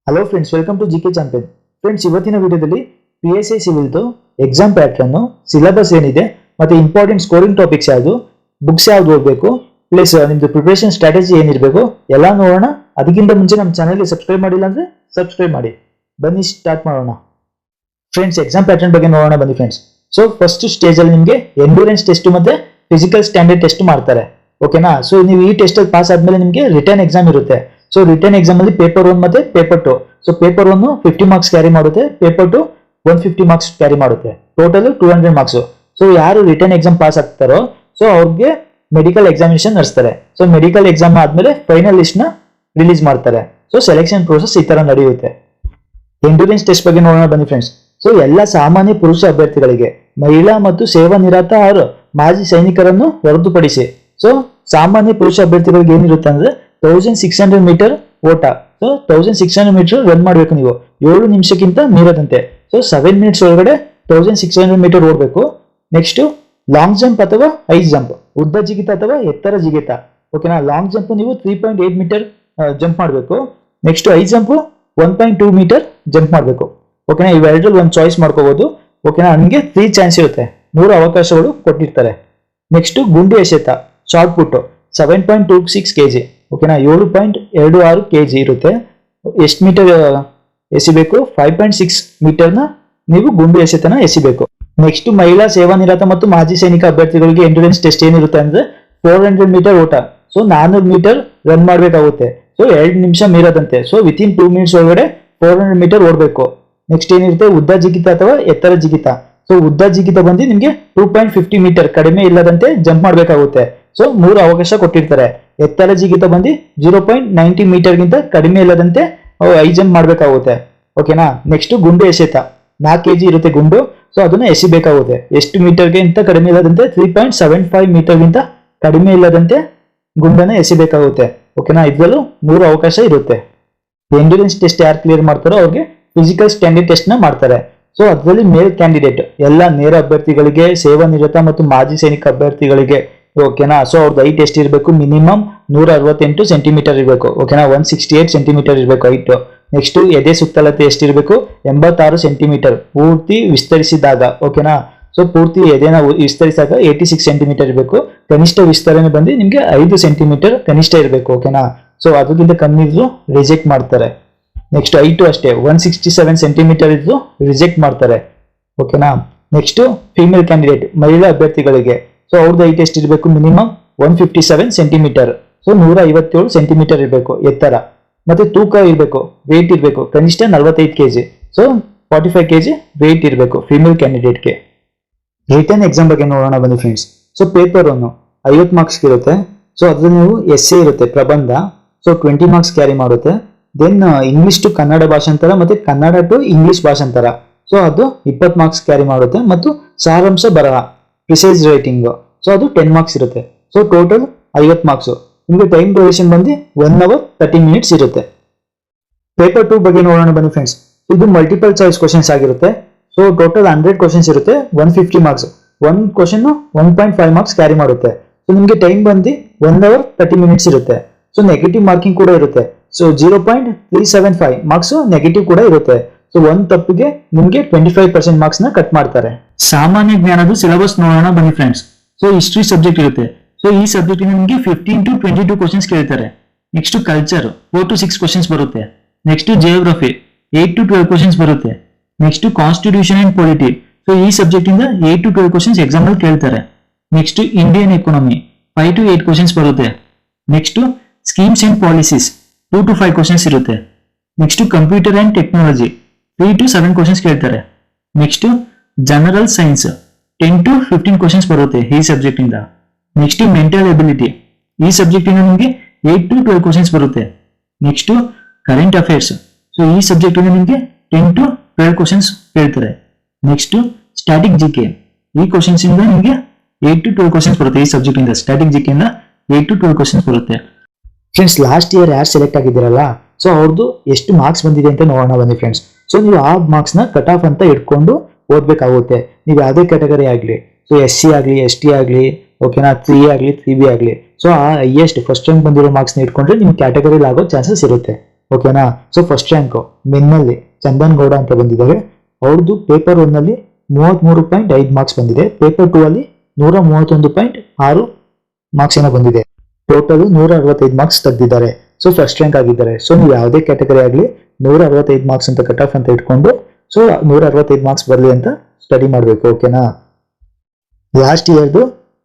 Hello friends, welcome to GK champion. Friends, ಇವತ್ತಿನ ವಿಡಿಯೋದಲ್ಲಿ PSI ಸಿವಿಲ್ದು ಎಕ್ಸಾಮ್ ಪ್ಯಾಟ್ರನ್ನು, ಸಿಲೆಬಸ್ ಏನಿದೆ ಮತ್ತೆ ಇಂಪಾರ್ಟೆಂಟ್ ಸ್ಕೋರಿಂಗ್ ಟಾಪಿಕ್ಸ್ ಯಾವುದು, ಬುಕ್ಸ್ ಯಾವ್ದು ಓದಬೇಕು, ಪ್ಲಸ್ ನಿಮ್ದು ಪ್ರಿಪರೇಷನ್ ಸ್ಟ್ರಾಟಜಿ ಏನಿರಬೇಕು ಎಲ್ಲ ನೋಡೋಣ. ಅದಕ್ಕಿಂತ ಮುಂಚೆ ನಮ್ಮ ಚಾನಲ್ಗೆ ಸಬ್ಸ್ಕ್ರೈಬ್ ಮಾಡಿಲ್ಲ ಅಂದ್ರೆ ಸಬ್ಸ್ಕ್ರೈಬ್ ಮಾಡಿ. ಬನ್ನಿ ಸ್ಟಾರ್ಟ್ ಮಾಡೋಣ. ಫ್ರೆಂಡ್ಸ್, ಎಕ್ಸಾಮ್ ಪ್ಯಾಟರ್ನ್ ಬಗ್ಗೆ ನೋಡೋಣ ಬನ್ನಿ ಫ್ರೆಂಡ್ಸ್. ಸೊ ಫಸ್ಟ್ ಸ್ಟೇಜ್ ಅಲ್ಲಿ ನಿಮಗೆ ಎಂಡ್ಯೂರೆನ್ಸ್ ಟೆಸ್ಟ್ ಮತ್ತೆ ಫಿಸಿಕಲ್ ಸ್ಟ್ಯಾಂಡರ್ಡ್ ಟೆಸ್ಟ್ ಮಾಡ್ತಾರೆ. ಓಕೆನಾ? ಸೊ ನೀವು ಈ ಟೆಸ್ಟ್ ಅಲ್ಲಿ ಪಾಸ್ ಆದ್ಮೇಲೆ ನಿಮಗೆ ರಿಟರ್ನ್ ಎಕ್ಸಾಮ್ ಇರುತ್ತೆ. ಸೊ ರಿಟರ್ನ್ ಎಕ್ಸಾಮ್ ಅಲ್ಲಿ ಪೇಪರ್ 1 ಮತ್ತೆ paper 2. So paper 1 50 marks carry ಮಾಡುತ್ತೆ, ಪೇಪರ್ 2 150 ಮಾರ್ಕ್ಸ್ ಕ್ಯಾರಿ ಮಾಡುತ್ತೆ, ಟೋಟಲ್ 200 ಮಾರ್ಕ್ಸ್. ಸೊ ಯಾರು ರಿಟರ್ನ್ ಎಕ್ಸಾಮ್ ಪಾಸ್ ಆಗ್ತಾರೋ ಸೊ ಅವ್ರಿಗೆ ಮೆಡಿಕಲ್ ಎಕ್ಸಾಮಿನೇಷನ್ ನಡೆಸ್ತಾರೆ. ಸೊ ಮೆಡಿಕಲ್ ಎಕ್ಸಾಮ್ ಆದ್ಮೇಲೆ ಫೈನಲ್ ಲಿಸ್ಟ್ ನ ರಿಲೀಸ್ ಮಾಡ್ತಾರೆ. ಸೊ ಸೆಲೆಕ್ಷನ್ ಪ್ರೋಸೆಸ್ ಈ ತರ ನಡೆಯುತ್ತೆ. ಎಂಡ್ಯೂರೆನ್ಸ್ ಟೆಸ್ಟ್ ಬಗ್ಗೆ ನೋಡೋಣ ಬನ್ನಿ ಫ್ರೆಂಡ್ಸ್. ಸೊ ಎಲ್ಲ ಸಾಮಾನ್ಯ ಪುರುಷ ಅಭ್ಯರ್ಥಿಗಳಿಗೆ, ಮಹಿಳಾ ಮತ್ತು ಸೇವಾ ನಿರತ ಹಾಗೂ ಮಾಜಿ ಸೈನಿಕರನ್ನು ಹೊರತುಪಡಿಸಿ, ಸೊ ಸಾಮಾನ್ಯ ಪುರುಷ ಅಭ್ಯರ್ಥಿಗಳಿಗೆ ಏನಿರುತ್ತೆ ಅಂದ್ರೆ 1600 ಮೀಟರ್ ಓಟ. ಸೊ 1600 ಮೀಟರ್ ರನ್ ಮಾಡಬೇಕು ನೀವು 7 ನಿಮಿಷಕ್ಕಿಂತ ಮೀರದಂತೆ. ಸೊ 7 ಮಿನಿಟ್ಸ್ ಒಳಗಡೆ 1600 ಮೀಟರ್ ಓಡಬೇಕು. ನೆಕ್ಸ್ಟ್ ಲಾಂಗ್ ಜಂಪ್ ಅಥವಾ ಹೈ ಜಂಪ್, ಉದ್ದ ಜಿಗಿತ ಅಥವಾ ಎತ್ತರ ಜಿಗಿತ. ಓಕೆನಾ? ಲಾಂಗ್ ಜಂಪ್ ನೀವು 3.8 ಮೀಟರ್ ಜಂಪ್ ಮಾಡಬೇಕು. Next high jump 1.2 meter jump ಮಾಡಬೇಕು. ಓಕೆನಾ? ಇವೆರಡರಲ್ಲಿ ಒಂದು ಚಾಯ್ಸ್ ಮಾಡ್ಕೋಬಹುದು. ಓಕೆನಾ? ನಿಮಗೆ 3 ಚಾನ್ಸ್ ಇರುತ್ತೆ, 3 ಅವಕಾಶಗಳು ಕೊಟ್ಟಿರ್ತಾರೆ. ನೆಕ್ಸ್ಟ್ ಗುಂಡು ಎಸೆತ, ಶಾರ್ಟ್ ಪುಟ್ 7.26 kg. ಓಕೆನಾ? 7.26 kg ಇರುತ್ತೆ. ಎಷ್ಟು ಮೀಟರ್ ಎಸಿಬೇಕು? 5.6 ಮೀಟರ್ನ ನೀವು ಗುಂಡು ಎಸೆತನ ಎಸಿಬೇಕು. ನೆಕ್ಸ್ಟ್ ಮಹಿಳಾ ಸೇವಾ ನಿರತ ಮತ್ತು ಮಾಜಿ ಸೈನಿಕ ಅಭ್ಯರ್ಥಿಗಳಿಗೆ ಎಂಡ್ಯೂರೆನ್ಸ್ ಟೆಸ್ಟ್ ಏನಿರುತ್ತೆ ಅಂದ್ರೆ 400 ಮೀಟರ್ ಓಟ. ಸೊ 400 ಮೀಟರ್ ರನ್ ಮಾಡಬೇಕಾಗುತ್ತೆ. ಸೊ 2 ನಿಮಿಷ ಮೀರದಂತೆ. ಸೊ ವಿತಿನ್ 2 ಮಿನಿಟ್ಸ್ ಒಳಗಡೆ 400 ಮೀಟರ್ ಓಡಬೇಕು. ನೆಕ್ಸ್ಟ್ ಏನಿರುತ್ತೆ? ಉದ್ದ ಜಿಗಿತ ಅಥವಾ ಎತ್ತರ ಜಿಗಿತ. ಸೊ ಉದ್ದ ಜಿಗಿತ ಬಂದು ನಿಮ್ಗೆ 2.50 ಮೀಟರ್ ಕಡಿಮೆ ಇಲ್ಲದಂತೆ ಜಂಪ್ ಮಾಡಬೇಕಾಗುತ್ತೆ. ಸೊ 3 ಅವಕಾಶ ಕೊಟ್ಟಿರ್ತಾರೆ. ಎತ್ತರ ಜಿಗಿತ ಬಂದು 0.90 ಮೀಟರ್ಗಿಂತ ಕಡಿಮೆ ಇಲ್ಲದಂತೆ ಹೈ ಜಂಪ್ ಮಾಡಬೇಕಾಗುತ್ತೆ. ಓಕೆನಾ? ನೆಕ್ಸ್ಟ್ ಗುಂಡು ಎಸೆತ 4 kg ಇರುತ್ತೆ ಗುಂಡು. ಸೊ ಅದನ್ನ ಎಸಿಬೇಕಾಗುತ್ತೆ. ಎಷ್ಟು ಮೀಟರ್ಗೆ ಅಂತ ಕಡಿಮೆ ಇಲ್ಲದಂತೆ 3.75 ಮೀಟರ್ಗಿಂತ ಕಡಿಮೆ ಇಲ್ಲದಂತೆ ಗುಂಡನ್ನ ಎಸಿಬೇಕಾಗುತ್ತೆ. ಓಕೆನಾ? ಇದರಲ್ಲೂ 3 ಅವಕಾಶ ಇರುತ್ತೆ. ಎಂಡ್ಯೂರೆನ್ಸ್ ಟೆಸ್ಟ್ ಯಾರು ಕ್ಲಿಯರ್ ಮಾಡ್ತಾರೋ ಅವ್ರಿಗೆ ಫಿಸಿಕಲ್ ಸ್ಟ್ಯಾಂಡರ್ಡ್ ಟೆಸ್ಟ್ ನ ಮಾಡ್ತಾರೆ. ಸೊ ಅದರಲ್ಲಿ ಮೇಲ್ ಕ್ಯಾಂಡಿಡೇಟ್ ಎಲ್ಲ ನೇರ ಅಭ್ಯರ್ಥಿಗಳಿಗೆ, ಸೇವಾ ನಿರತ ಮತ್ತು ಮಾಜಿ ಸೈನಿಕ ಅಭ್ಯರ್ಥಿಗಳಿಗೆ. ಓಕೆನಾ? ಸೊ ಅವ್ರದ್ದು ಹೈಟ್ ಎಷ್ಟು ಇರಬೇಕು? ಮಿನಿಮಮ್ 168 ಸೆಂಟಿಮೀಟರ್ ಇರಬೇಕು. ಓಕೆನಾ? 168 ಸೆಂಟಿಮೀಟರ್ ಇರಬೇಕು ಹೈಟ್. ನೆಕ್ಸ್ಟ್ ಎದೆ ಸುತ್ತಳತೆ ಎಷ್ಟಿರಬೇಕು? 86 ಸೆಂಟಿಮೀಟರ್ ಪೂರ್ತಿ ವಿಸ್ತರಿಸಿದಾಗ. ಓಕೆನಾ? ಸೊ ಪೂರ್ತಿ ಎದೆನ ವಿಸ್ತರಿಸಿದಾಗ 86 ಸೆಂಟಿಮೀಟರ್ ಇರಬೇಕು. ಕನಿಷ್ಠ ವಿಸ್ತರಣೆ ಬಂದು ನಿಮ್ಗೆ 5 ಸೆಂಟಿಮೀಟರ್ ಕನಿಷ್ಠ ಇರಬೇಕು. ಓಕೆನಾ? ಸೊ ಅದಕ್ಕಿಂತ ಕಮ್ಮಿ ಇದ್ರು ರಿಜೆಕ್ಟ್ ಮಾಡ್ತಾರೆ. ನೆಕ್ಸ್ಟ್ ಹೈಟು ಅಷ್ಟೇ 167 ಸೆಂಟಿಮೀಟರ್ ಇದ್ದು ರಿಜೆಕ್ಟ್ ಮಾಡ್ತಾರೆ. ಓಕೆನಾ? ನೆಕ್ಸ್ಟ್ ಫಿಮೇಲ್ ಕ್ಯಾಂಡಿಡೇಟ್ ಮಹಿಳಾ ಅಭ್ಯರ್ಥಿಗಳಿಗೆ. ಸೊ ಅವ್ರದ್ದು ಹೈಟ್ ಎಷ್ಟು ಇರಬೇಕು? Minimum 157 centimetre. ಸೊ 157 ಸೆಂಟಿಮೀಟರ್ ಇರಬೇಕು ಎತ್ತರ. ಮತ್ತೆ ತೂಕ ಇರಬೇಕು, ವೇಟ್ ಇರಬೇಕು ಕನಿಷ್ಠ 45 kg. ಸೊ 45 kg ವೇಟ್ ಇರಬೇಕು ಫಿಮೇಲ್ ಕ್ಯಾಂಡಿಡೇಟ್ಗೆ. ರಿಟರ್ನ್ ಎಕ್ಸಾಮ್ ಬಗ್ಗೆ ನೋಡೋಣ ಬನ್ನಿ ಫ್ರೆಂಡ್ಸ್. ಸೊ ಪೇಪರ್ 1 50 ಮಾರ್ಕ್ಸ್ ಇರುತ್ತೆ. ಸೊ ಅದ್ರಲ್ಲಿ ನೀವು ಎಸ್ಸೆ ಇರುತ್ತೆ, ಪ್ರಬಂಧ. ಸೊ 20 ಮಾರ್ಕ್ಸ್ ಕ್ಯಾರಿ ಮಾಡುತ್ತೆ. ದೆನ್ ಇಂಗ್ಲಿಷ್ ಟು ಕನ್ನಡ ಭಾಷಾಂತರ ಮತ್ತೆ ಕನ್ನಡ ಟು ಇಂಗ್ಲಿಷ್ ಭಾಷಾಂತರ. ಸೊ ಅದು 20 ಮಾರ್ಕ್ಸ್ ಕ್ಯಾರಿ ಮಾಡುತ್ತೆ. ಮತ್ತು ಸಾರಾಂಶ ಬರಹ, ಪ್ರಿಸೈಸ್ ರೈಟಿಂಗ್. ಸೊ ಅದು 10 ಮಾರ್ಕ್ಸ್ ಇರುತ್ತೆ. So total 50 marks. ನಿಮಗೆ ಟೈಮ್ ಡ್ಯೂರೇಷನ್ ಬಂದು 1 hour 30 minutes ಇರುತ್ತೆ. ಪೇಪರ್ 2 ಬಗ್ಗೆ ನೋಡೋಣ ಬನ್ನಿ ಫ್ರೆಂಡ್ಸ್. ಇದು ಮಲ್ಟಿಪಲ್ ಚಾಯ್ಸ್ ಕ್ವಶನ್ಸ್ ಆಗಿರುತ್ತೆ. ಸೊ ಟೋಟಲ್ 100 ಕ್ವಶನ್ಸ್ ಇರುತ್ತೆ, 150 ಮಾರ್ಕ್ಸ್. 1 ಕ್ವಶನ್ 1.5 ಮಾರ್ಕ್ಸ್ ಕ್ಯಾರಿ ಮಾಡುತ್ತೆ. ಸೊ ನಿಮಗೆ ಟೈಮ್ ಬಂದು 1 hour 30 minutes ಇರುತ್ತೆ. ಸೊ ನೆಗೆಟಿವ್ ಮಾರ್ಕಿಂಗ್ ಕೂಡ ಇರುತ್ತೆ. ಸೊ 0.375 ಮಾರ್ಕ್ಸ್ ನೆಗೆಟಿವ್ ಕೂಡ ಇರುತ್ತೆ. ಸೊ ಒಂದು ತಪ್ಪಿಗೆ ನಿಮಗೆ 25% ಮಾರ್ಕ್ಸ್ ನ ಕಟ್ ಮಾಡ್ತಾರೆ. ಸಾಮಾನ್ಯ ಜ್ಞಾನದ ಸಿಲೆಬಸ್ ನೋಡೋಣ ಬನ್ನಿ ಫ್ರೆಂಡ್ಸ್. ಸೊ ಹಿಸ್ಟ್ರಿ ಸಬ್ಜೆಕ್ಟ್ ಇರುತ್ತೆ. ಸೊ ಈ ಸಬ್ಜೆಕ್ಟ್ ನಿಮಗೆ 15 to 22 ಕ್ವಶನ್ಸ್ ಕೇಳ್ತಾರೆ. ನೆಕ್ಸ್ಟ್ ಕಲ್ಚರ್ 4 to 6 ಕ್ವಶನ್ಸ್ ಬರುತ್ತೆ. ನೆಕ್ಸ್ಟ್ ಜಿಯೋಗ್ರಫಿ 8 to 12 ಕ್ವಶನ್ಸ್ ಬರುತ್ತೆ. Next constitution and polity. So ಈ ಸಬ್ಜೆಕ್ಟ್ ಇಂದ 8 to 12 ಕ್ವಶನ್ಸ್ ಎಕ್ಸಾಮ್ ಅಲ್ಲಿ ಕೇಳ್ತಾರೆ. Next Indian economy 5 to 8 questions ಬರುತ್ತೆ. Next schemes and policies 2 to 5 questions ಇರುತ್ತೆ. Next computer and technology 3 to 7 questions ಕೇಳ್ತಾರೆ. Next general science 10 to 15 questions ಬರುತ್ತೆ ಈ subject ಇಂದ. ನೆಕ್ಸ್ಟ್ ಮೆಂಟಲ್ ಎಬಿಲಿಟಿ ಈ ಸಬ್ಜೆಕ್ಟ್ ಇಂದ ನಿಮಗೆ 8 to 12 ಕ್ವಶನ್ಸ್ ಬರುತ್ತೆ. Next current affairs. ಸೊ ಈ ಸಬ್ಜೆಕ್ಟ್ ಇಂದ ನಿಮಗೆ 10 to 12 ಕ್ವಶನ್ಸ್ ಕೇಳ್ತಾರೆ. ನೆಕ್ಸ್ಟ್ ಸ್ಟ್ಯಾಟಿಕ್ ಜಿಕೆ ಈ ಕ್ವಶನ್ಸ್ ಇಂದ ನಿಮಗೆ 8 to 12 ಕ್ವಶನ್ಸ್ ಬರುತ್ತೆ. ಈ ಸಬ್ಜೆಕ್ಟ್ ಇಂದ ಸ್ಟ್ಯಾಟಿಕ್ ಜಿಕೆ ಇಂದ 8 to 12 ಕ್ವಶನ್ಸ್ ಬರುತ್ತೆ. ಫ್ರೆಂಡ್ಸ್, ಲಾಸ್ಟ್ ಇಯರ್ ಯಾರು ಸೆಲೆಕ್ಟ್ ಆಗಿದ್ದೀರಲ್ಲ, ಸೊ ಅವ್ರದ್ದು ಎಷ್ಟು ಮಾರ್ಕ್ಸ್ ಬಂದಿದೆ ಅಂತ ನೋಡೋಣ ಬನ್ನಿ ಫ್ರೆಂಡ್ಸ್. ಸೊ ನೀವು ಆ ಮಾರ್ಕ್ಸ್ ನ ಕಟ್ ಆಫ್ ಅಂತ ಇಟ್ಕೊಂಡು ಓದ್ಬೇಕಾಗುತ್ತೆ. ನೀವು ಯಾವುದೇ ಕ್ಯಾಟಗರಿ ಆಗಲಿ, ಸೊ SC ಆಗಲಿ, ST ಆಗಲಿ, ಓಕೆನಾ, 3 ಆಗಲಿ, 3B ಆಗಲಿ. ಸೊ ಆ ಹೈಯೆಸ್ಟ್ ಫಸ್ಟ್ ರ್ಯಾಂಕ್ ಬಂದಿರೋ ಮಾರ್ಕ್ಸ್ ನ ಇಟ್ಕೊಂಡ್ರೆ ನಿಮ್ ಕ್ಯಾಟಗರಿ ಆಗೋ ಚಾನ್ಸಸ್ ಇರುತ್ತೆ. ಓಕೆನಾ. ಸೊ ಫಸ್ಟ್ ರ್ಯಾಂಕ್ ಮೆನ್ನಲ್ಲಿ ಚಂದನ್ ಗೌಡ ಅಂತ ಬಂದಿದ್ದಾರೆ. ಅವ್ರದ್ದು ಪೇಪರ್ 1 ನಲ್ಲಿ 33.5 ಮಾರ್ಕ್ಸ್ ಬಂದಿದೆ. ಪೇಪರ್ 2 ಅಲ್ಲಿ 131.6 ಮಾರ್ಕ್ಸ್ ಏನೋ ಬಂದಿದೆ. ಟೋಟಲ್ 165 ಮಾರ್ಕ್ಸ್ ತೆಗೆದಿದ್ದಾರೆ. ಸೊ ಫಸ್ಟ್ ರ್ಯಾಂಕ್ ಆಗಿದ್ದಾರೆ. ಸೊ ನೀವು ಯಾವುದೇ ಕ್ಯಾಟಗರಿ ಆಗಲಿ 165 ಮಾರ್ಕ್ಸ್ ಅಂತ ಕಟ್ ಆಫ್ ಅಂತ ಇಟ್ಕೊಂಡು ಸೊ 165 ಮಾರ್ಕ್ಸ್ ಬರಲಿ ಅಂತ ಸ್ಟಡಿ ಮಾಡಬೇಕು. ಓಕೆನಾ. ಲಾಸ್ಟ್ ಇಯರ್ದು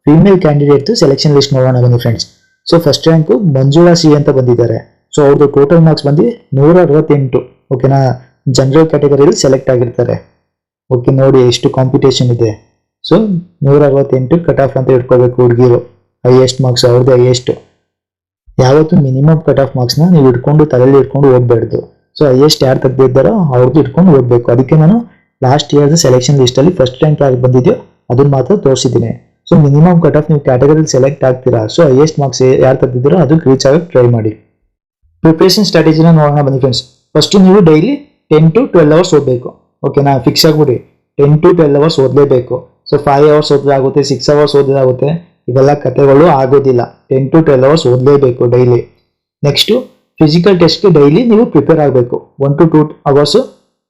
ಫೀಮೇಲ್ ಕ್ಯಾಂಡಿಡೇಟ್ ಸೆಲೆಕ್ಷನ್ ಲಿಸ್ಟ್ ನೋಡೋಣ ಬನ್ನಿ friends. So first rank Manjula C ಅಂತ ಬಂದಿದ್ದಾರೆ. ಸೊ ಅವ್ರದ್ದು ಟೋಟಲ್ ಮಾರ್ಕ್ಸ್ ಬಂದು 168. ಓಕೆನಾ. ಜನರಲ್ ಕ್ಯಾಟಗರಿಯಲ್ಲಿ ಸೆಲೆಕ್ಟ್ ಆಗಿರ್ತಾರೆ. ಓಕೆ, ನೋಡಿ ಎಷ್ಟು ಕಾಂಪಿಟೇಷನ್ ಇದೆ. ಸೊ 168 ಕಟ್ ಆಫ್ ಅಂತ ಇಟ್ಕೋಬೇಕು ಹುಡುಗಿರು. ಹೈಯೆಸ್ಟ್ ಮಾರ್ಕ್ಸ್ ಅವ್ರದ್ದು ಹೈಯೆಸ್ಟ್. ಯಾವತ್ತು ಮಿನಿಮಮ್ ಕಟ್ ಆಫ್ ಮಾರ್ಕ್ಸ್ನ ನೀವು ಇಟ್ಕೊಂಡು ತಲೆಯಲ್ಲಿ ಇಟ್ಕೊಂಡು ಓದಬೇಡ್ದು. ಸೊ ಹೈಯೆಸ್ಟ್ ಯಾರು ತೆಗೆದಿದ್ದಾರೋ ಅವ್ರದ್ದು ಇಟ್ಕೊಂಡು ಓದಬೇಕು. ಅದಕ್ಕೆ ನಾನು ಲಾಸ್ಟ್ ಇಯರ್ಸ್ ಸೆಲೆಕ್ಷನ್ ಲಿಸ್ಟಲ್ಲಿ ಫಸ್ಟ್ ರ್ಯಾಂಕ್ ಯಾರು ಬಂದಿದೆಯೋ ಅದನ್ನ ಮಾತ್ರ ತೋರಿಸಿದ್ದೀನಿ. ಸೊ ಮಿನಿಮಮ್ ಕಟ್ ಆಫ್ ನೀವು ಕ್ಯಾಟಗರಿಲಿ ಸೆಲೆಕ್ಟ್ ಆಗ್ತೀರಾ. ಸೊ ಹೈಯೆಸ್ಟ್ ಮಾರ್ಕ್ಸ್ ಯಾರು ತೆಗೆದಿದ್ದೀರೋ ಅದಕ್ಕೆ ರೀಚ್ ಆಗೋಕ್ಕೆ ಟ್ರೈ ಮಾಡಿ. ಪ್ರಿಪ್ರೇಷನ್ ಸ್ಟ್ರಾಟಜಿನ ನೋಡೋಣ ಬನ್ನಿ ಫ್ರೆಂಡ್ಸ್. ಫಸ್ಟ್ ನೀವು ಡೈಲಿ 10 to 12 ಅವರ್ಸ್ ಓದಬೇಕು. ಓಕೆನಾ. ಫಿಕ್ಸ್ ಆಗ್ಬಿಡಿ 10 to 12 ಅವರ್ಸ್ ಓದಲೇಬೇಕು. ಸೊ 5 ಅವರ್ಸ್ ಓದಾಗುತ್ತೆ, 6 ಅವರ್ಸ್ ಓದೋದಾಗುತ್ತೆ, ಇವೆಲ್ಲ ಕಥೆಗಳು ಆಗೋದಿಲ್ಲ. 10 to 12 ಅವರ್ಸ್ ಓದಲೇಬೇಕು ಡೈಲಿ. ನೆಕ್ಸ್ಟು ಫಿಸಿಕಲ್ ಟೆಸ್ಟ್ಗೆ ಡೈಲಿ ನೀವು ಪ್ರಿಪೇರ್ ಆಗಬೇಕು. 1 to 2 ಅವರ್ಸು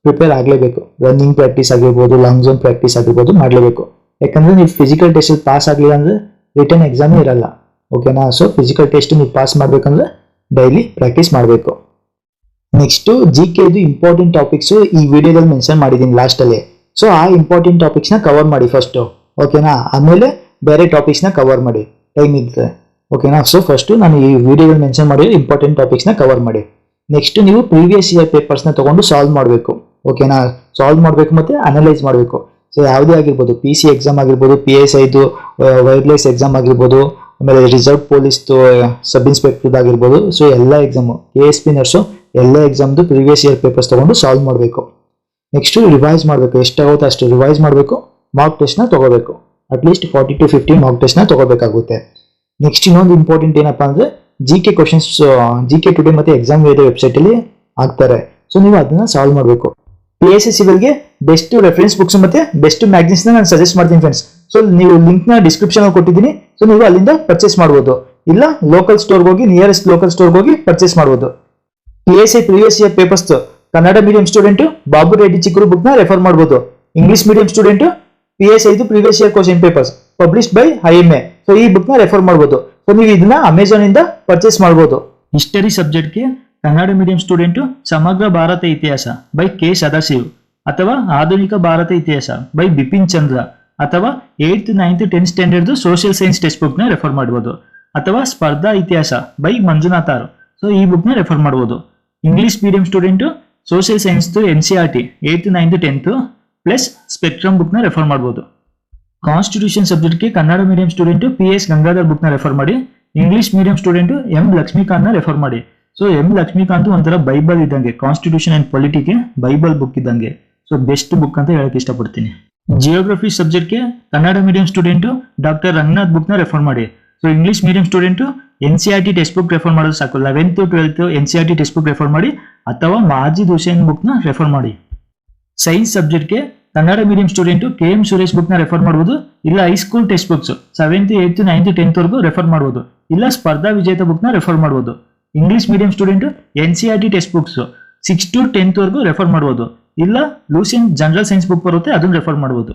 ಪ್ರಿಪೇರ್ ಆಗಲೇಬೇಕು. ರನ್ನಿಂಗ್ ಪ್ರಾಕ್ಟೀಸ್ ಆಗಿರ್ಬೋದು, ಲಾಂಗ್ ಜಂಪ್ ಪ್ರಾಕ್ಟೀಸ್ ಆಗಿರ್ಬೋದು ಮಾಡಲೇಬೇಕು. ಯಾಕಂದರೆ ನೀವು ಫಿಸಿಕಲ್ ಟೆಸ್ಟಲ್ಲಿ ಪಾಸ್ ಆಗಲಿಲ್ಲ ಅಂದರೆ ರಿಟರ್ನ್ ಎಕ್ಸಾಮೇ ಇರಲ್ಲ. ಓಕೆನಾ. ಸೊ ಫಿಸಿಕಲ್ ಟೆಸ್ಟ್ ನೀವು ಪಾಸ್ ಮಾಡಬೇಕಂದ್ರೆ ಡೈಲಿ ಪ್ರಾಕ್ಟೀಸ್ ಮಾಡಬೇಕು. ನೆಕ್ಸ್ಟು GKದು ಇಂಪಾರ್ಟೆಂಟ್ ಟಾಪಿಕ್ಸು ಈ ವಿಡಿಯೋದಲ್ಲಿ ಮೆನ್ಷನ್ ಮಾಡಿದ್ದೀನಿ ಲಾಸ್ಟಲ್ಲಿ. ಸೊ ಆ ಇಂಪಾರ್ಟೆಂಟ್ ಟಾಪಿಕ್ಸ್ನ ಕವರ್ ಮಾಡಿ ಫಸ್ಟು. ಓಕೆನಾ. ಆಮೇಲೆ ಬೇರೆ ಟಾಪಿಕ್ಸ್ನ ಕವರ್ ಮಾಡಿ ಟೈಮ್ ಇರುತ್ತೆ. ಓಕೆನಾ. ಸೊ ಫಸ್ಟು ನಾನು ಈ ವಿಡಿಯೋದಲ್ಲಿ ಮೆನ್ಷನ್ ಮಾಡಿ ಇಂಪಾರ್ಟೆಂಟ್ ಟಾಪಿಕ್ಸ್ನ ಕವರ್ ಮಾಡಿ. ನೆಕ್ಸ್ಟ್ ನೀವು ಪ್ರೀವಿಯಸ್ ಇಯರ್ ಪೇಪರ್ಸ್ನ ತೊಗೊಂಡು ಸಾಲ್ವ್ ಮಾಡಬೇಕು. ಓಕೆನಾ. ಸಾಲ್ವ್ ಮಾಡಬೇಕು ಮತ್ತು ಅನಲೈಸ್ ಮಾಡಬೇಕು. ಸೊ ಯಾವುದೇ ಆಗಿರ್ಬೋದು, PC ಎಕ್ಸಾಮ್ ಆಗಿರ್ಬೋದು, PSIದು ವೈರ್ಲೆಸ್ ಎಕ್ಸಾಮ್ ಆಗಿರ್ಬೋದು, ಆಮೇಲೆ ರಿಸರ್ವ್ ಪೊಲೀಸ್ದು ಸಬ್ ಇನ್ಸ್ಪೆಕ್ಟರ್ದು ಆಗಿರ್ಬೋದು. ಸೊ ಎಲ್ಲ ಎಕ್ಸಾಮು ASP ನರ್ಸು ಎಲ್ಲ ಎಕ್ಸಾಮ್ದು ಪ್ರೀವಿಯಸ್ ಇಯರ್ ಪೇಪರ್ಸ್ ತೊಗೊಂಡು ಸಾಲ್ವ್ ಮಾಡಬೇಕು. ನೆಕ್ಸ್ಟು ರಿವೈಸ್ ಮಾಡಬೇಕು. ಎಷ್ಟಾಗುತ್ತೋ ಅಷ್ಟು ರಿವೈಸ್ ಮಾಡಬೇಕು. ಮಾರ್ಕ್ ಟೆಸ್ಟ್ನ ತೊಗೋಬೇಕು. ಅಟ್ಲೀಸ್ಟ್ 40 to 50 ಮಾರ್ಕ್ ಟೆಸ್ಟ್ನ ತೊಗೋಬೇಕಾಗುತ್ತೆ. ನೆಕ್ಸ್ಟ್ ಇನ್ನೊಂದು ಇಂಪಾರ್ಟೆಂಟ್ ಏನಪ್ಪ ಅಂದರೆ GK ಕ್ವಶನ್ಸ್ GK ಟುಡೇ ಮತ್ತು ಎಕ್ಸಾಮ್ ವೇದ ವೆಬ್ಸೈಟಲ್ಲಿ ಹಾಕ್ತಾರೆ. ಸೊ ನೀವು ಅದನ್ನ ಸಾಲ್ವ್ ಮಾಡಬೇಕು. PSC ಸಿವಿಲ್ಗೆ ಬೆಸ್ಟ್ ರೆಫರೆನ್ಸ್ ಬುಕ್ಸ್ ಮತ್ತು ಬೆಸ್ಟ್ ಮ್ಯಾಗ್ಝಿನ್ಸ್ನ ನಾನು ಸಜೆಸ್ಟ್ ಮಾಡ್ತೀನಿ ಫ್ರೆಂಡ್ಸ್. ಸೊ ನೀವು ಲಿಂಕ್ನ ಡಿಸ್ಕ್ರಿಪ್ಷನಲ್ಲಿ ಕೊಟ್ಟಿದ್ದೀನಿ. ಸೊ ನೀವು ಅಲ್ಲಿಂದ ಪರ್ಚೇಸ್ ಮಾಡ್ಬೋದು. ಇಲ್ಲ ಲೋಕಲ್ ಸ್ಟೋರ್ಗೆ ಹೋಗಿ, ನಿಯರೆಸ್ಟ್ ಲೋಕಲ್ ಸ್ಟೋರ್ಗೆ ಹೋಗಿ ಪರ್ಚೇಸ್ ಮಾಡ್ಬೋದು. PSI previous year papers Kannada medium student Babu Reddy ಚಿಕ್ಕರು ಬುಕ್ನ ರೆಫರ್ ಮಾಡ್ಬೋದು. ಇಂಗ್ಲಿಷ್ ಮೀಡಿಯಂ ಸ್ಟೂಡೆಂಟು PSIದು previous year question papers published by IMA. So ಈ ಬುಕ್ನ ರೆಫರ್ ಮಾಡ್ಬೋದು. ಸೊ ನೀವು ಇದನ್ನ ಅಮೆಝಾನ್ ಇಂದ ಪರ್ಚೇಸ್ ಮಾಡ್ಬೋದು. ಹಿಸ್ಟರಿ ಸಬ್ಜೆಕ್ಟ್ಗೆ ಕನ್ನಡ ಮೀಡಿಯಂ ಸ್ಟೂಡೆಂಟು ಸಮಗ್ರ ಭಾರತ ಇತಿಹಾಸ ಬೈ K ಸದಾಶಿವ್, ಅಥವಾ ಆಧುನಿಕ ಭಾರತ ಇತಿಹಾಸ ಬೈ ಬಿಪಿನ್ ಚಂದ್ರ, ಅಥವಾ 8th 9th 10th standard social science text ಬುಕ್ನ ರೆಫರ್ ಮಾಡ್ಬೋದು. ಅಥವಾ ಸ್ಪರ್ಧಾ ಇತಿಹಾಸ ಬೈ ಮಂಜುನಾಥ್ ಆರ್. ಸೊ ಈ ಬುಕ್ನ ರೆಫರ್ ಮಾಡ್ಬೋದು. ಇಂಗ್ಲಿಷ್ ಮೀಡಿಯಂ ಸ್ಟೂಡೆಂಟು ಸೋಷಿಯಲ್ ಸೈನ್ಸ್ದು NCERT 8th 9th 10th plus spectrum ಬುಕ್ನ ರೆಫರ್ ಮಾಡ್ಬೋದು. ಕಾನ್ಸ್ಟಿಟ್ಯೂಷನ್ ಸಬ್ಜೆಕ್ಟ್ಗೆ Kannada medium student PS Gangadhar ಬುಕ್ನ ರೆಫರ್ ಮಾಡಿ. ಇಂಗ್ಲಿಷ್ ಮೀಡಿಯಂ ಸ್ಟೂಡೆಂಟು M ಲಕ್ಷ್ಮೀಕಾಂತ್ನ ರೆಫರ್ ಮಾಡಿ. ಸೊ M ಲಕ್ಷ್ಮೀಕಾಂತ್ ಒಂಥರ ಬೈಬಲ್ ಇದ್ದಂಗೆ, ಕಾನ್ಸ್ಟಿಟ್ಯೂಷನ್ ಅಂಡ್ ಪೊಲಿಟಿಕ್ಗೆ ಬೈಬಲ್ ಬುಕ್ ಇದ್ದಂಗೆ. ಸೊ ಬೆಸ್ಟ್ ಬುಕ್ ಅಂತ ಹೇಳಕ್ ಇಷ್ಟಪಡ್ತೀನಿ. ಜಿಯೋಗ್ರಫಿ ಸಬ್ಜೆಕ್ಟ್ಗೆ Kannada medium student doctor Ranganath ಬುಕ್ನ ರೆಫರ್ ಮಾಡಿ. So English medium student NCERT text book refer ಮಾಡೋದು ಸಾಕು. 11th 12th NCERT text book refer ಮಾಡಿ, ಅಥವಾ ಮಾಜಿದ್ ಹುಸೇನ್ ಬುಕ್ನ ರೆಫರ್ ಮಾಡಿ. ಸೈನ್ಸ್ ಸಬ್ಜೆಕ್ಟ್ಗೆ Kannada medium student KM Suresh ಬುಕ್ನ ರೆಫರ್ ಮಾಡ್ಬೋದು. ಇಲ್ಲ high school text books 7th 8th 9th 10th ವರೆಗೂ ರೆಫರ್ ಮಾಡ್ಬೋದು. ಇಲ್ಲ ಸ್ಪರ್ಧಾ ವಿಜೇತ ಬುಕ್ನ ರೆಫರ್ ಮಾಡ್ಬೋದು. English medium student NCERT text books 6th to 10th ವರೆಗೂ ರೆಫರ್ ಮಾಡ್ಬೋದು. ಇಲ್ಲ ಲೂಸಿಯನ್ ಜನರಲ್ ಸೈನ್ಸ್ ಬುಕ್ ಬರುತ್ತೆ, ಅದನ್ನ ರೆಫರ್ ಮಾಡ್ಬೋದು.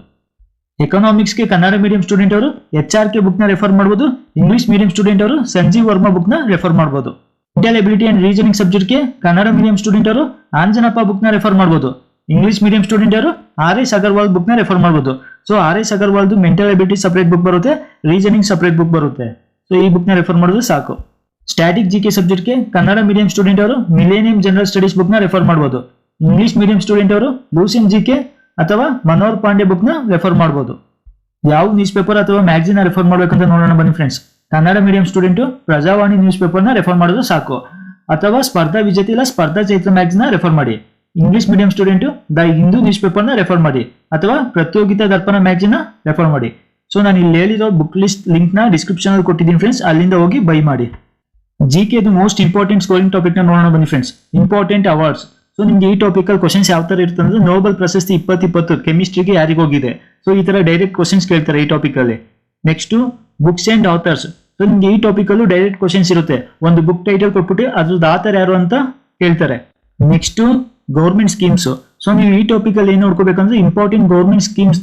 ಎಕನಾಮಿಕ್ಸ್ಗೆ ಕನ್ನಡ ಮೀಡಿಯಂ ಸ್ಟೂಡೆಂಟ್ ಅವರು HRK ಬುಕ್ನ ರೆಫರ್ ಮಾಡ್ಬೋದು. ಇಂಗ್ಲಿಷ್ ಮೀಡಿಯಂ ಸ್ಟೂಡೆಂಟ್ ಅವರು ಸಂಜೀವ್ ವರ್ಮಾ ಬುಕ್ನ ರೆಫರ್ ಮಾಡ್ಬೋದು. ಮೆಂಟಲ್ ಎಬಿಲಿಟಿ ಅಂಡ್ ರೀಸನಿಂಗ್ ಸಬ್ಜೆಕ್ಟ್ಗೆ ಕನ್ನಡ ಮೀಡಿಯಂ ಸ್ಟೂಡೆಂಟ್ ಅವರು ಆಂಜನಪ್ಪ ಬುಕ್ನ ರೆಫರ್ ಮಾಡ್ಬೋದು. ಇಂಗ್ಲಿಷ್ ಮೀಡಿಯಂ ಸ್ಟೂಡೆಂಟ್ ಅವರು RS ಅಗರ್ವಾಲ್ ಬುಕ್ನ ರೆಫರ್ ಮಾಡ್ಬೋದು. ಸೊ RS ಅಗರ್ವಾಲ್ದು ಮೆಂಟಲ್ ಎಬಿಲಿಟಿ ಸಪರೇಟ್ ಬುಕ್ ಬರುತ್ತೆ, ರೀಸನಿಂಗ್ ಸಪರೇಟ್ ಬುಕ್ ಬರುತ್ತೆ. ಸೊ ಈ ಬುಕ್ನ ರೆಫರ್ ಮಾಡೋದು ಸಾಕು. ಸ್ಟ್ಯಾಟಿಕ್ GK ಸಬ್ಜೆಕ್ಟ್ಗೆ ಕನ್ನಡ ಮೀಡಿಯಂ ಸ್ಟೂಡೆಂಟ್ ಅವರು ಮಿಲೇನಿಯಂ ಜನರಲ್ ಸ್ಟಡೀಸ್ ಬುಕ್ನ ರೆಫರ್ ಮಾಡ್ಬೋದು. ಇಂಗ್ಲಿಷ್ ಮೀಡಿಯಂ ಸ್ಟೂಡೆಂಟ್ ಅವರು ಲೂಸಿಯನ್ GK ಅಥವಾ ಮನೋಹರ್ ಪಾಂಡೆ ಬುಕ್ನ ರೆಫರ್ ಮಾಡ್ಬೋದು. ಯಾವ ನ್ಯೂಸ್ ಪೇಪರ್ ಅಥವಾ ಮ್ಯಾಗಝಿನ್ ರೆಫರ್ ಮಾಡ್ಬೇಕಂತ ನೋಡೋಣ ಬನ್ನಿ friends. Kannada medium student Prajavani news ಪೇಪರ್ನ ರೆಫರ್ ಮಾಡೋದು ಸಾಕು. ಅಥವಾ ಸ್ಪರ್ಧಾ ವಿಜೇತ ಇಲ್ಲ ಸ್ಪರ್ಧಾ ಚೈತ್ರ ಮ್ಯಾಗಝಿನ್ ರೆಫರ್ ಮಾಡಿ. English medium student the Hindu news ಪೇಪರ್ನ ರೆಫರ್ ಮಾಡಿ, ಅಥವಾ ಪ್ರತಿಯೋಗಿತಾ ದರ್ಪಣ ಮ್ಯಾಗಝಿನ್ ರೆಫರ್ ಮಾಡಿ. ಸೊ ನಾನು ಇಲ್ಲಿ ಹೇಳಿರೋ ಬುಕ್ ಲಿಸ್ಟ್ ಲಿಂಕ್ನ ಡಿಸ್ಕ್ರಿಪ್ಷನ್ ಅಲ್ಲಿ ಕೊಟ್ಟಿದ್ದೀನಿ ಫ್ರೆಂಡ್ಸ್, ಅಲ್ಲಿಂದ ಹೋಗಿ ಬೈ ಮಾಡಿ. GKದು ಮೋಸ್ಟ್ ಇಂಪಾರ್ಟೆಂಟ್ ಸ್ಕೋರಿಂಗ್ ಟಾಪಿಕ್ನ ನೋಡೋಣ ಬನ್ನಿ ಫ್ರೆಂಡ್ಸ್. Important awards. ಸೊ ನಿಮ್ಗೆ ಈ ಟಾಪಿಕಲ್ ಕ್ವಶನ್ಸ್ ಯಾವ ತರ ಇರುತ್ತೆ ಅಂದ್ರೆ, ನೋಬೆಲ್ ಪ್ರಶಸ್ತಿ 2020 ಕೆಮಿಸ್ಟ್ರಿಗೆ ಯಾರಿಗೆ ಹೋಗಿದೆ. ಸೊ ಈ ತರ ಡೈರೆಕ್ಟ್ ಕ್ವಶನ್ಸ್ ಕೇಳ್ತಾರೆ ಈ ಟಾಪಿಕ್ ಅಲ್ಲಿ. Next books and author's. So ನಿಮ್ಗೆ ಈ ಟಾಪಿಕ್ ಅಲ್ಲೂ ಡೈರೆಕ್ಟ್ ಕ್ವಶನ್ಸ್ ಇರುತ್ತೆ. ಒಂದು ಬುಕ್ ಟೈಟಲ್ ಕೊಟ್ಬಿಟ್ಟು ಅದ್ರದ್ದು ಆಥರ್ ಯಾರು ಅಂತ ಕೇಳ್ತಾರೆ. Next government schemes. ಸೊ ನೀವು ಈ ಟಾಪಿಕ್ ಅಲ್ಲಿ ಏನ್ ನೋಡ್ಕೋಬೇಕಂದ್ರೆ ಇಂಪಾರ್ಟೆಂಟ್ ಗೌರ್ಮೆಂಟ್ ಸ್ಕೀಮ್ಸ್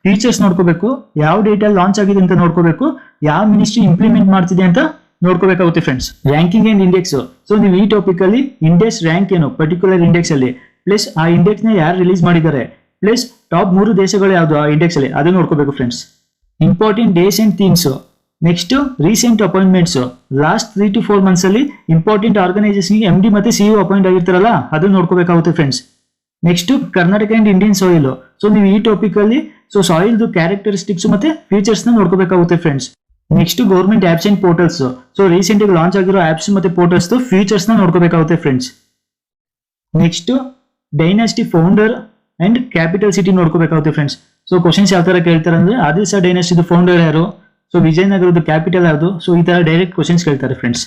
ಫೀಚರ್ಸ್ ನೋಡ್ಕೋಬೇಕು, ಯಾವ ಡೇಟ್ ಅಲ್ಲಿ ಲಾಂಚ್ ಆಗಿದೆ ಅಂತ ನೋಡ್ಕೋಬೇಕು, ಯಾವ ಮಿನಿಸ್ಟ್ರಿ ಇಂಪ್ಲಿಮೆಂಟ್ ಮಾಡ್ತಿದೆ ಅಂತ ನೋಡ್ಕೋಬೇಕಾಗುತ್ತೆ friends. Ranking and index. So ನೀವು ಈ ಟಾಪಿಕ್ ಅಲ್ಲಿ ಇಂಡೆಕ್ಸ್ ರ್ಯಾಂಕ್ ಏನು ಪರ್ಟಿಕ್ಯುಲರ್ ಇಂಡೆಕ್ಸ್ ಅಲ್ಲಿ, ಪ್ಲಸ್ ಆ ಇಂಡೆಕ್ಸ್ ನ ಯಾರು ರಿಲೀಸ್ ಮಾಡಿದ್ದಾರೆ, ಪ್ಲಸ್ ಟಾಪ್ 3 ದೇಶಗಳು ಯಾವ್ದು ಆ ಇಂಡೆಕ್ಸ್ ಅಲ್ಲಿ ಅದು ನೋಡ್ಕೋಬೇಕು friends. Important days and themes. Next recent appointments. Last 3 to 4 months ಅಲ್ಲಿ ಇಂಪಾರ್ಟೆಂಟ್ ಆರ್ಗನೈಸೇಷನ್ MD ಮತ್ತೆ CEO ಅಪಾಯಿಂಟ್ ಆಗಿರ್ತಾರಲ್ಲ ಅದನ್ನ ನೋಡ್ಕೋಬೇಕಾಗುತ್ತೆ friends. Next Karnataka and Indian soil. So ನೀವು ಈ ಟಾಪಿಕ್ ಅಲ್ಲಿ ಸಾಯಿಲ್ ಕ್ಯಾರೆಕ್ಟರಿಸ್ಟಿಕ್ಸ್ ಮತ್ತೆ ಫೀಚರ್ಸ್ ನ ನೋಡ್ಕೋಬೇಕಾಗುತ್ತೆ friends. Next government apps and portals. So recent ಆಗಿ ಲಾಂಚ್ ಆಗಿರೋ ಆಪ್ಸ್ ಮತ್ತೆ ಪೋರ್ಟಲ್ಸ್ ಫೀಚರ್ಸ್ ನ ನೋಡ್ಕೋಬೇಕಾಗುತ್ತೆ friends. Next dynasty founder and capital city ನೋಡ್ಕೋಬೇಕಾಗುತ್ತೆ ಫ್ರೆಂಡ್ಸ್. ಸೊ ಕ್ವಶನ್ಸ್ ಯಾವ ತರ ಕೇಳ್ತಾರೆ ಅಂದ್ರೆ ಆದಿಲ್ ಶಾ ಡೈನಾಸ್ಟಿ ಫೌಂಡರ್ ಯಾರು, ಸೊ ವಿಜಯನಗರದ ಕ್ಯಾಪಿಟಲ್ ಯಾವುದು, ಸೊ ಈ ತರ ಡೈರೆಕ್ಟ್ ಕ್ವಶನ್ಸ್ ಕೇಳ್ತಾರೆ friends.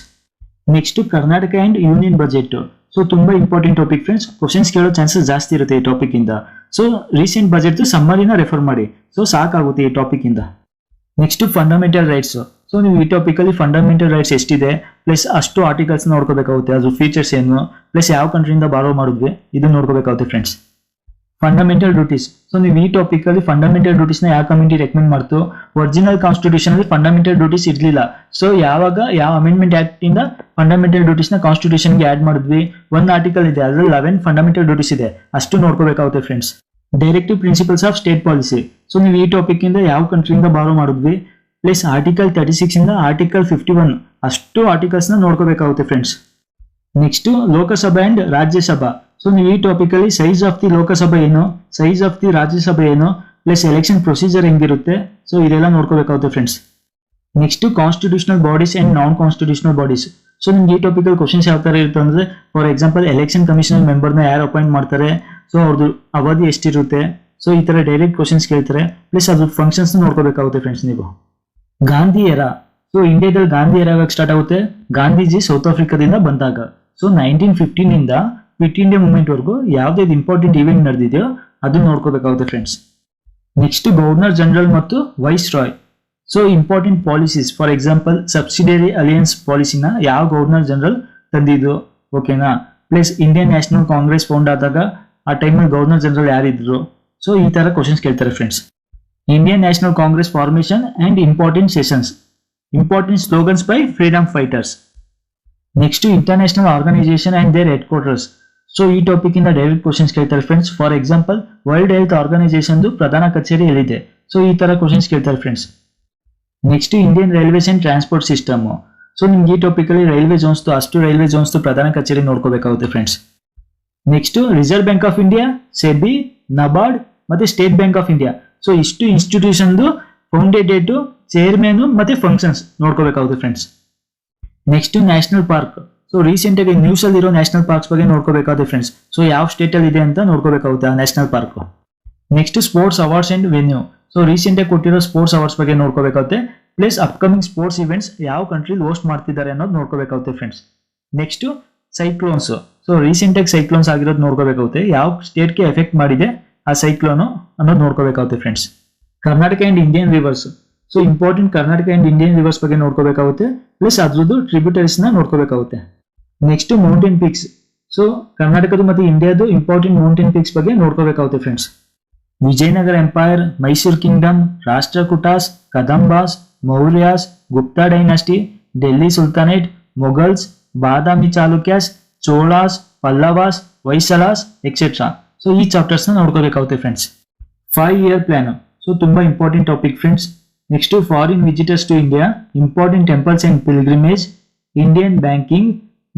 Next Karnataka and union budget. So ತುಂಬಾ ಇಂಪಾರ್ಟೆಂಟ್ ಟಾಪಿಕ್ ಫ್ರೆಂಡ್ಸ್, ಕ್ವಶನ್ಸ್ ಕೇಳೋ ಚಾನ್ಸಸ್ ಜಾಸ್ತಿ ಇರುತ್ತೆ ಈ ಟಾಪಿಕ್ ಇಂದ. ಸೊ ರೀಸೆಂಟ್ ಬಜೆಟ್ ಸಮ್ಮರಿನ ರೆಫರ್ ಮಾಡಿ, ಸೊ ಸಾಕಾಗುತ್ತೆ ಈ ಟಾಪಿಕ್ ಇಂದ. Next fundamental rights. ಸೊ ನೀವು ಈ ಟಾಪಿಕ್ ಅಲ್ಲಿ ಫಂಡಮೆಂಟಲ್ ರೈಟ್ಸ್ ಎಷ್ಟಿದೆ, ಪ್ಲಸ್ ಅಷ್ಟು ಆರ್ಟಿಕಲ್ಸ್ ನೋಡ್ಕೋಬೇಕಾಗುತ್ತೆ, ಅದು ಫೀಚರ್ಸ್ ಏನು, ಪ್ಲಸ್ ಯಾವ ಕಂಟ್ರಿಯಿಂದ ಬಾರೋ ಮಾಡಿದ್ವಿ ಇದು ನೋಡ್ಕೋಬೇಕಾಗುತ್ತೆ ಫ್ರೆಂಡ್ಸ್. Fundamental duties. ಸೊ ನೀವು ಈ ಟಾಪಿಕ್ ಅಲ್ಲಿ ಫಂಡಮೆಂಟಲ್ ಡ್ಯೂಟೀಸ್ ನ ಯಾವ ಕಮಿಟಿ ರೆಕಮೆಂಡ್ ಮಾಡ್ತು, ಒರಿಜಿನಲ್ ಕಾನ್ಸ್ಟಿಟ್ಯೂಷನ್ ಅಲ್ಲಿ ಫಂಡಮೆಂಟಲ್ ಡ್ಯೂಟೀಸ್ ಇರ್ಲಿಲ್ಲ. ಸೊ ಯಾವಾಗ ಯಾವ ಅಮೆಂಡ್ಮೆಂಟ್ ಆಕ್ಟ್ ಇಂದ ಫಂಡಮೆಂಟಲ್ ಡ್ಯೂಟೀಸ್ ನ ಕಾನ್ಸ್ಟಿಟ್ಯೂಷನ್ ಗೆ ಆಡ್ ಮಾಡಿದ್ವಿ, ಒಂದು ಆರ್ಟಿಕಲ್ ಇದೆ ಅದ್ರಲ್ಲಿ 11 ಫಂಡಮೆಂಟಲ್ ಡ್ಯೂಟೀಸ್ ಇದೆ, ಅಷ್ಟು ನೋಡ್ಕೋಬೇಕಾಗುತ್ತೆ friends. Directive principles of state policy. So ನೀವು ಈ ಟಾಪಿಕ್ ಇಂದ ಯಾವ ಕಂಟ್ರಿಯಿಂದ ಬಾರೋ ಮಾಡಿದ್ವಿ, ಪ್ಲಸ್ ಆರ್ಟಿಕಲ್ 36 ಇಂದ ಆರ್ಟಿಕಲ್ 51 ಅಷ್ಟು ಆರ್ಟಿಕಲ್ಸ್ ನ ನೋಡ್ಕೋಬೇಕಾಗುತ್ತೆ friends. Next Lok Sabha and Rajya Sabha. So ನೀವು ಈ ಟಾಪಿಕ್ ಅಲ್ಲಿ ಸೈಜ್ ಆಫ್ ದಿ ಲೋಕಸಭಾ ಏನು, ಸೈಜ್ ಆಫ್ ದಿ ರಾಜ್ಯಸಭೆ ಏನು, ಪ್ಲಸ್ ಎಲೆಕ್ಷನ್ ಪ್ರೊಸೀಜರ್ ಹೆಂಗಿರುತ್ತೆ, ಸೊ ಇದೆಲ್ಲ ನೋಡ್ಕೋಬೇಕಾಗುತ್ತೆ friends. Next constitutional bodies and non constitutional bodies. So ನಿಮ್ಗೆ ಈ ಟಾಪಿಕ್ ಅಲ್ಲಿ ಕ್ವಶನ್ಸ್ ಯಾವ ತರ ಇರುತ್ತೆ ಅಂದ್ರೆ, ಫಾರ್ ಎಕ್ಸಾಂಪಲ್ ಎಲೆಕ್ಷನ್ ಕಮಿಷನ್ ಮೆಂಬರ್ನ ಯಾರು ಅಪಾಯಿಂಟ್ ಮಾಡ್ತಾರೆ, ಸೊ ಅವ್ರದ್ದು ಅವಧಿ ಎಷ್ಟಿರುತ್ತೆ, ಸೊ ಈ ತರ ಡೈರೆಕ್ಟ್ ಕ್ವಶನ್ಸ್ ಕೇಳ್ತಾರೆ, ಪ್ಲಸ್ ಅದು ಫಂಕ್ಷನ್ಸ್ ನೋಡ್ಕೋಬೇಕಾಗುತ್ತೆ ಫ್ರೆಂಡ್ಸ್ ನೀವು. ಗಾಂಧಿ ಎರಾ. ಸೊ ಇಂಡಿಯಾದಲ್ಲಿ ಗಾಂಧಿ ಎರಾ ಸ್ಟಾರ್ಟ್ ಆಗುತ್ತೆ, ಗಾಂಧೀಜಿ ಸೌತ್ ಆಫ್ರಿಕಾದಿಂದ ಬಂದಾಗ. ಸೊ 1915 ಇಂದ ಕ್ವಿಟ್ ಇಂಡಿಯಾ ಮೂವ್ಮೆಂಟ್ ವರೆಗೂ ಯಾವ್ದು ಇಂಪಾರ್ಟೆಂಟ್ ಇವೆಂಟ್ ನಡೆದಿದೆಯೋ ಅದನ್ನ ನೋಡ್ಕೋಬೇಕಾಗುತ್ತೆ ಫ್ರೆಂಡ್ಸ್. ನೆಕ್ಸ್ಟ್ ಗವರ್ನರ್ ಜನರಲ್ ಮತ್ತು viceroy. So important policies, for example subsidiary alliance ಪಾಲಿಸಿನ ಯಾವ ಗವರ್ನರ್ ಜನರಲ್ ತಂದಿದ್ದು, ಓಕೆನಾ, plus Indian national congress found ಆದಾಗ ಆ ಟೈಮಲ್ಲಿ ಗವರ್ನರ್ ಜನರಲ್ ಯಾರಿದ್ರು, ಸೊ ಈ ತರ ಕ್ವಶನ್ಸ್ ಕೇಳ್ತಾರೆ friends. Indian national congress formation and important sessions, important slogans by freedom fighters. Next international organisation and their headquarters. So ಈ topic ಇಂದ direct questions ಕೇಳ್ತಾರೆ friends. For example world health organisation ಪ್ರಧಾನ ಕಚೇರಿ ಎಲ್ಲಿದೆ, so ಈ ತರ questions ಕೇಳ್ತಾರೆ friends. Next Indian railways and transport system. So ನಿಮ್ಗೆ ಈ ಟಾಪಿಕ್ ಅಲ್ಲಿ ರೈಲ್ವೆ ಜೋನ್ಸ್ ಅಷ್ಟು ರೈಲ್ವೆ ಜೋನ್ಸ್ ಪ್ರಧಾನ ಕಚೇರಿ ನೋಡ್ಕೋಬೇಕಾಗುತ್ತೆ friends. Next reserve bank of India, SEBI, NABARD ಮತ್ತೆ state bank of India. So ಇಷ್ಟು ಇನ್ಸ್ಟಿಟ್ಯೂಷನ್ ಫೌಂಡೆಡ್ ಡೇಟ್, ಚೇರ್ಮನ್ ಮತ್ತೆ ಫಂಕ್ಷನ್ಸ್ ನೋಡ್ಕೋಬೇಕಾಗುತ್ತೆ friends. Next national park. So recent ಆಗಿ ನ್ಯೂಸ್ ಅಲ್ಲಿ ಇರೋ ನ್ಯಾಷನಲ್ ಪಾರ್ಕ್ಸ್ ಬಗ್ಗೆ ನೋಡ್ಕೋಬೇಕಾಗುತ್ತೆ ಫ್ರೆಂಡ್ಸ್. ಸೊ ಯಾವ ಸ್ಟೇಟ್ ಅಲ್ಲಿ ಇದೆ ಅಂತ ನೋಡ್ಕೋಬೇಕಾಗುತ್ತೆ ಆ national park. Next sports awards and venue. So recent ಆಗಿ ಕೊಟ್ಟಿರೋ ಸ್ಪೋರ್ಟ್ಸ್ ಅವಾರ್ಡ್ಸ್ ಬಗ್ಗೆ ನೋಡ್ಕೋಬೇಕಾಗುತ್ತೆ, ಪ್ಲಸ್ ಅಪ್ಕಮಿಂಗ್ ಸ್ಪೋರ್ಟ್ಸ್ ಇವೆಂಟ್ಸ್ ಯಾವ ಕಂಟ್ರಿ ಹೋಸ್ಟ್ ಮಾಡ್ತಿದ್ದಾರೆ ಅನ್ನೋದು ನೋಡ್ಕೋಬೇಕಾಗುತ್ತೆ friends. Next cyclones. So recent ಆಗಿ ಸೈಕ್ಲೋನ್ಸ್ ಆಗಿರೋದು ನೋಡ್ಕೋಬೇಕಾಗುತ್ತೆ, ಯಾವ ಸ್ಟೇಟ್ಗೆ ಎಫೆಕ್ಟ್ ಮಾಡಿದೆ ಆ ಸೈಕ್ಲೋನು ಅನ್ನೋದು ನೋಡ್ಕೋಬೇಕಾಗುತ್ತೆ friends. Karnataka and Indian rivers. So important Karnataka and Indian rivers ಬಗ್ಗೆ ನೋಡ್ಕೋಬೇಕಾಗುತ್ತೆ, ಪ್ಲಸ್ ಅದ್ರದ್ದು ಟ್ರಿಬ್ಯೂಟರೀಸ್ ನ ನೋಡ್ಕೋಬೇಕಾಗುತ್ತೆ. Next mountain peaks. ಸೊ ಕರ್ನಾಟಕದ ಮತ್ತೆ ಇಂಡಿಯಾದು ಇಂಪಾರ್ಟೆಂಟ್ ಮೌಂಟೇನ್ ಪೀಕ್ಸ್ ಬಗ್ಗೆ ನೋಡ್ಕೋಬೇಕಾಗುತ್ತೆ friends. Vijayanagara empire, Mysore kingdom, Rashtrakutas, Kadambas, Mauryas, Gupta dynasty, Delhi sultanate, Mughals, Badami Chalukyas, Cholas, Pallavas, Hoysalas etcetera. So ಈ ಚಾಪ್ಟರ್ಸ್ ನ ನೋಡ್ಕೋಬೇಕಾಗುತ್ತೆ ಫ್ರೆಂಡ್ಸ್. 5-year plan. ಸೊ ತುಂಬಾ important topic friends. Next foreign visitors to India, important temples and pilgrimage, Indian banking,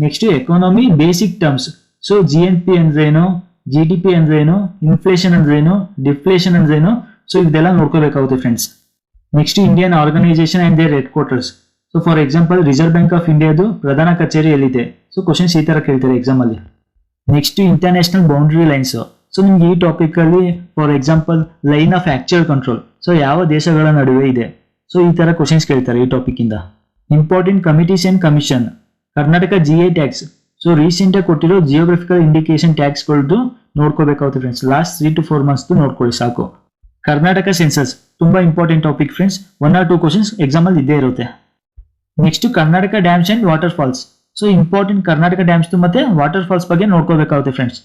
next economy basic terms. So GNP ಅಂದ್ರೇನು, GDP ಅಂದ್ರೇನು, inflation ಅಂದ್ರೇನು, deflation ಅಂದ್ರೇನು, so ಇದೆಲ್ಲ ನೋಡ್ಕೋಬೇಕಾಗುತ್ತೆ friends. Next Indian organisation and their headquarters. So for example reserve bank of ಇಂಡಿಯಾದು ಪ್ರಧಾನ ಕಚೇರಿ ಎಲ್ಲಿದೆ, ಸೊ ಕ್ವಶನ್ಸ್ ಈ ತರ ಕೇಳ್ತಾರೆ ಎಕ್ಸಾಮ್ ಅಲ್ಲಿ. Next international boundary lines. So ನಿಮ್ಗೆ ಈ ಟಾಪಿಕ್ ಅಲ್ಲಿ for example line of actual control, so ಯಾವ ದೇಶಗಳ ನಡುವೆ ಇದೆ, ಸೊ ಈ ತರ ಕ್ವಶನ್ಸ್ ಕೇಳ್ತಾರೆ ಈ ಟಾಪಿಕ್ ಇಂದ. Important committees and commission. Karnataka GI tags. So recent ಆಗಿ ಕೊಟ್ಟಿರೋ ಜಿಯೋಗ್ರಫಿಕಲ್ ಇಂಡಿಕೇಶನ್ ಟ್ಯಾಕ್ಸ್ ಗಳದ್ದು ನೋಡ್ಕೋಬೇಕಾಗುತ್ತೆ ಫ್ರೆಂಡ್ಸ್. ಲಾಸ್ಟ್ 3 to 4 ಮಂತ್ಸ್ ನೋಡ್ಕೊಳ್ಳಿ ಸಾಕು. ಕರ್ನಾಟಕ ಸೆನ್ಸಸ್ ತುಂಬಾ important topic friends, 1 or 2 questions exam ಅಲ್ಲಿ ಇದ್ದೇ ಇರುತ್ತೆ. Next Karnataka dams and waterfalls. So important Karnataka dams ಮತ್ತೆ ವಾಟರ್ ಫಾಲ್ಸ್ ಬಗ್ಗೆ ನೋಡ್ಕೋಬೇಕಾಗುತ್ತೆ friends.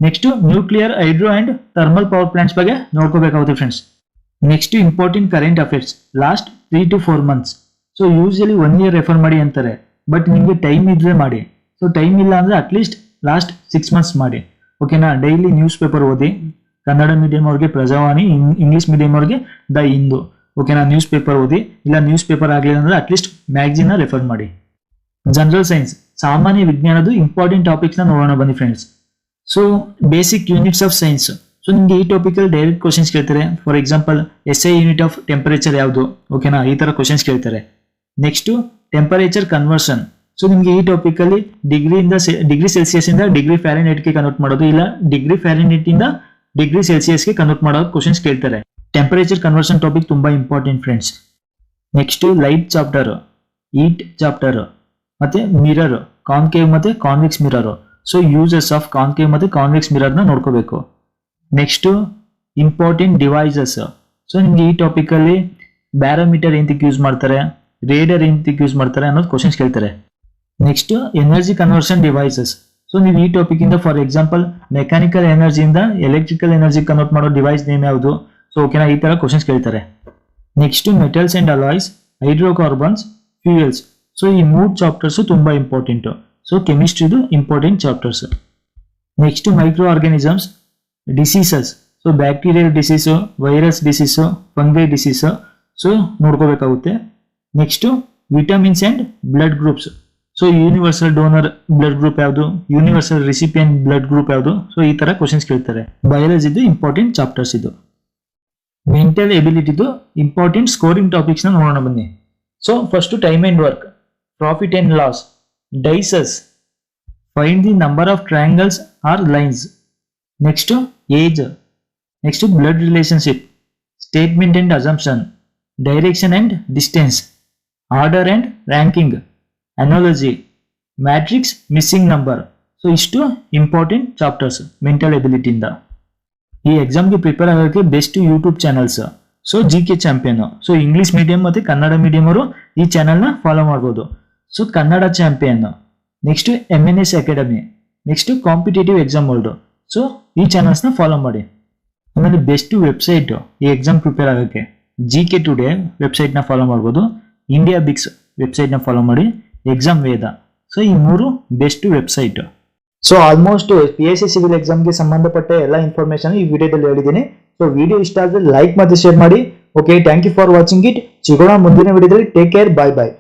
Next nuclear, hydro and thermal power plants ಬಗ್ಗೆ ನೋಡ್ಕೋಬೇಕಾಗುತ್ತೆ friends. Next important current affairs last 3 to 4 months. So usually 1 year refer ಮಾಡಿ ಅಂತಾರೆ, ಬಟ್ ನಿಮಗೆ time ಇದ್ರೆ ಮಾಡಿ. ಸೊ ಟೈಮ್ ಇಲ್ಲ ಅಂದ್ರೆ ಅಟ್ಲೀಸ್ಟ್ ಲಾಸ್ಟ್ 6 months ಮಾಡಿ. ಓಕೆನಾ? ಡೈಲಿ ನ್ಯೂಸ್ ಪೇಪರ್ ಓದಿ. ಕನ್ನಡ ಮೀಡಿಯಂ ಅವ್ರಿಗೆ ಪ್ರಜಾವಾಣಿ, ಇಂಗ್ಲಿಷ್ ಮೀಡಿಯಂ ಅವ್ರಿಗೆ ದ ಹಿಂದೂ. ಓಕೆನಾ? ನ್ಯೂಸ್ ಪೇಪರ್ ಓದಿ. ಇಲ್ಲ ನ್ಯೂಸ್ ಪೇಪರ್ ಆಗಲಿಲ್ಲ ಅಂದ್ರೆ ಅಟ್ಲೀಸ್ಟ್ ಮ್ಯಾಗ್ಝಿನ್ ರೆಫರ್ ಮಾಡಿ. ಜನರಲ್ ಸೈನ್ಸ್, ಸಾಮಾನ್ಯ ವಿಜ್ಞಾನದ ಇಂಪಾರ್ಟೆಂಟ್ ಟಾಪಿಕ್ಸ್ ನೋಡೋಣ ಬನ್ನಿ friends. So basic units of science. So ನಿಮ್ಗೆ ಈ ಟಾಪಿಕ್ ಅಲ್ಲಿ ಡೈರೆಕ್ಟ್ ಕ್ವಶನ್ಸ್ ಕೇಳ್ತಾರೆ. For example SI unit of temperature ಯಾವುದು? ಓಕೆನಾ? ಈ ತರ ಕ್ವಶನ್ಸ್ ಕೇಳ್ತಾರೆ. Next temperature conversion. ಸೊ ನಿಮ್ಗೆ ಈ ಟಾಪಿಕ್ ಅಲ್ಲಿ ಡಿಗ್ರಿ ಸೆಲ್ಸಿಯಸ್ ಇಂದ ಡಿಗ್ರಿ ಫ್ಯಾರೆನ್ಹೀಟ್ ಗೆ ಕನ್ವರ್ಟ್ ಮಾಡೋದು, ಇಲ್ಲ ಡಿಗ್ರಿ ಫ್ಯಾರೆನ್ಹೀಟ್ ಇಂದ ಡಿಗ್ರಿ ಸೆಲ್ಸಿಯಸ್ ಗೆ ಕನ್ವರ್ಟ್ ಮಾಡೋದು ಕ್ವಶನ್ಸ್ ಕೇಳ್ತಾರೆ. ಟೆಂಪರೇಚರ್ ಕನ್ವರ್ಷನ್ ಟಾಪಿಕ್ ತುಂಬಾ important friends. Next light chapter, heat chapter, ಮತ್ತೆ ಮಿರರ್, ಕಾನ್ಕೇವ್ ಮತ್ತೆ convex mirror. So uses of concave ಮತ್ತೆ ಕಾನ್ವೆಕ್ಸ್ ಮಿರರ್ ನ ನೋಡ್ಕೋಬೇಕು. Next important devices. ಸೊ ನಿಮ್ಗೆ ಈ ಟಾಪಿಕ್ ಅಲ್ಲಿ ಬ್ಯಾರೋಮೀಟರ್ ಎಂತಕ್ಕೆ ಯೂಸ್ ಮಾಡ್ತಾರೆ, ರೇಡರ್ ಎಂತಕ್ಕೆ ಯೂಸ್ ಮಾಡ್ತಾರೆ ಅನ್ನೋದು ಕ್ವಶನ್ಸ್ ಕೇಳ್ತಾರೆ. Next energy conversion devices. So ನೀವು ಈ ಟಾಪಿಕ್ ಇಂದ ಫಾರ್ ಎಕ್ಸಾಂಪಲ್ ಮೆಕ್ಯಾನಿಕಲ್ ಎನರ್ಜಿಯಿಂದ ಎಲೆಕ್ಟ್ರಿಕಲ್ ಎನರ್ಜಿ ಕನ್ವರ್ಟ್ ಮಾಡೋ ಡಿವೈಸ್ ನೇಮ್ ಯಾವುದು? ಸೊ ಓಕೆನಾ? ಈ ತರ ಕ್ವಶನ್ಸ್ ಕೇಳ್ತಾರೆ. Next metals and alloys, hydrocarbons, fuels. So ಈ 3 ಚಾಪ್ಟರ್ಸ್ ತುಂಬಾ ಇಂಪಾರ್ಟೆಂಟ್. ಸೊ ಕೆಮಿಸ್ಟ್ರಿದು important chapters. Next microorganisms, diseases. So bacterial disease, virus disease, fungi disease. So ನೋಡ್ಕೋಬೇಕಾಗುತ್ತೆ. Next vitamins and blood groups. So universal donor blood group ಯಾವುದು, universal recipient blood group ಯಾವುದು? So ಈ ತರ questions ಕೇಳ್ತಾರೆ. ಬಯಾಲಜಿದು important chapters ಇದು. Mental ಎಬಿಲಿಟಿದು important scoring topics ನ ನೋಡೋಣ ಬನ್ನಿ. So first time and work, profit and loss, dices, find the number of triangles or lines. Next age. Next blood relationship, statement and assumption, direction and distance, order and ranking, analogy, matrix, missing number. So ಇಷ್ಟು important chapters mental ಎಬಿಲಿಟಿಯಿಂದ. ಈ ಎಕ್ಸಾಮ್ಗೆ prepare ಆಗೋಕ್ಕೆ best YouTube channels. So GK champion. So English medium ಮತ್ತೆ Kannada medium ಅವರು ಈ ಚಾನಲ್ನ follow ಮಾಡ್ಬೋದು. So Kannada champion, next MNS academy, next competitive exam world. So ಈ ಚಾನಲ್ಸ್ನ ಫಾಲೋ ಮಾಡಿ. ಆಮೇಲೆ ಬೆಸ್ಟ್ ವೆಬ್ಸೈಟ್ ಈ ಎಕ್ಸಾಮ್ ಪ್ರಿಪೇರ್ ಆಗೋಕ್ಕೆ GK ಟುಡೇ ವೆಬ್ಸೈಟ್ನ ಫಾಲೋ ಮಾಡ್ಬೋದು. ಇಂಡಿಯಾ ಬಿಕ್ಸ್ ವೆಬ್ಸೈಟ್ನ ಫಾಲೋ ಮಾಡಿ. ಎಕ್ಸಾಮ್ ವೇದ. ಸೊ ಈ 3 best website. So almost PSC civil ಎಕ್ಸಾಮ್ಗೆ ಸಂಬಂಧಪಟ್ಟ ಎಲ್ಲ ಇನ್ಫಾರ್ಮೇಶನ್ ಈ ವಿಡಿಯೋದಲ್ಲಿ ಹೇಳಿದ್ದೀನಿ. ಸೊ ವಿಡಿಯೋ ಇಷ್ಟ ಆದರೆ ಲೈಕ್ ಮತ್ತೆ ಶೇರ್ ಮಾಡಿ. Okay, thank you for watching it. ಸಿಗೋಣ ಮುಂದಿನ ವಿಡಿಯೋದಲ್ಲಿ. ಟೇಕ್ ಕೇರ್, ಬಾಯ್ ಬಾಯ್.